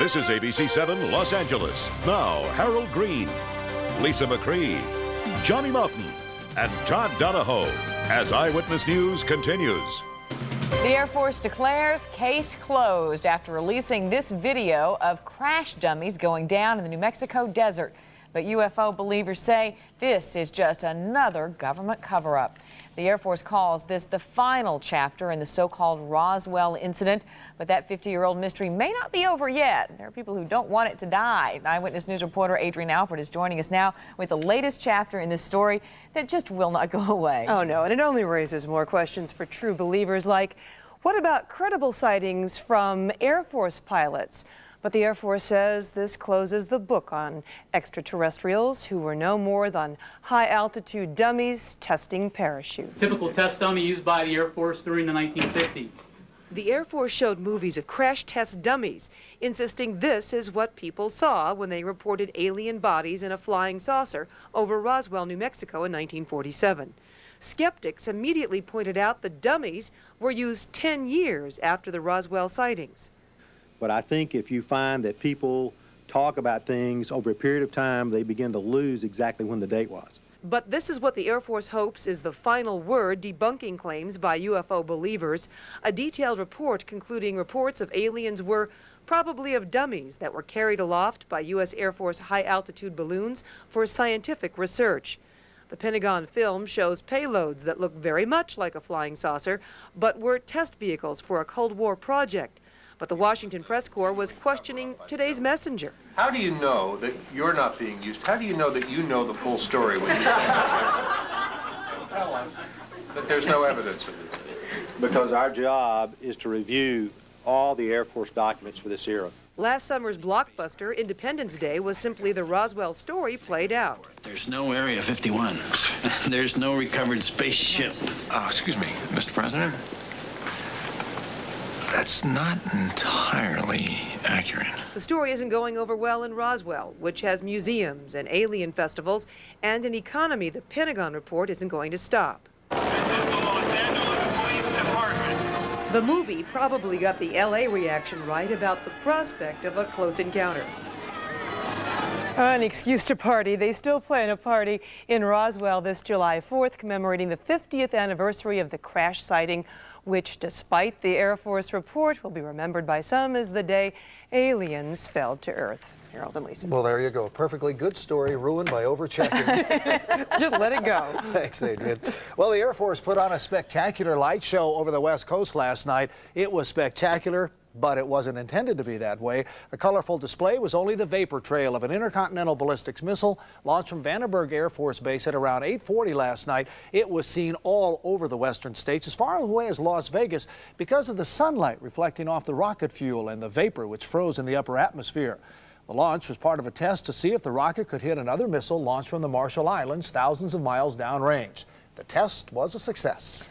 This is ABC 7 Los Angeles. Now, Harold Green, Lisa McCree, Johnny Mountain, and Todd Donahoe as Eyewitness News continues. The Air Force declares case closed after releasing this video of crash dummies going down in the New Mexico desert. But UFO believers say this is just another government cover-up. The Air Force calls this the final chapter in the so-called Roswell incident. But that 50-year-old mystery may not be over yet. There are people who don't want it to die. Eyewitness News reporter Adrienne Alpert is joining us now with the latest chapter in this story that just will not go away. Oh, no, and it only raises more questions for true believers like, what about credible sightings from Air Force pilots? But the Air Force says this closes the book on extraterrestrials who were no more than high-altitude dummies testing parachutes. Typical test dummy used by the Air Force during the 1950s. The Air Force showed movies of crash test dummies, insisting this is what people saw when they reported alien bodies in a flying saucer over Roswell, New Mexico in 1947. Skeptics immediately pointed out the dummies were used 10 years after the Roswell sightings. But I think if you find that people talk about things over a period of time, they begin to lose exactly when the date was. But this is what the Air Force hopes is the final word debunking claims by UFO believers. A detailed report concluding reports of aliens were probably of dummies that were carried aloft by U.S. Air Force high-altitude balloons for scientific research. The Pentagon film shows payloads that look very much like a flying saucer, but were test vehicles for a Cold War project. But the Washington Press Corps was questioning today's messenger. How do you know that you're not being used? How do you know that you know the full story when you stand there? That there's no evidence of this? Because our job is to review all the Air Force documents for this era. Last summer's blockbuster, Independence Day, was simply the Roswell story played out. There's no Area 51. There's no recovered spaceship. Excuse me, Mr. President. That's not entirely accurate. The story isn't going over well in Roswell, which has museums and alien festivals and an economy the Pentagon report isn't going to stop. The movie probably got the LA reaction right about the prospect of a close encounter. An excuse to party. They still plan a party in Roswell this July 4th, commemorating the 50th anniversary of the crash sighting, which, despite the Air Force report, will be remembered by some as the day aliens fell to Earth. Harold and Lisa. Well, there you go. Perfectly good story ruined by overchecking. Just let it go. Thanks, Adrienne. Well, the Air Force put on a spectacular light show over the West Coast last night. It was spectacular, but it wasn't intended to be that way. The colorful display was only the vapor trail of an intercontinental ballistics missile launched from Vandenberg Air Force Base at around 8:40 last night. It was seen all over the western states, as far away as Las Vegas, because of the sunlight reflecting off the rocket fuel and the vapor which froze in the upper atmosphere. The launch was part of a test to see if the rocket could hit another missile launched from the Marshall Islands thousands of miles downrange. The test was a success.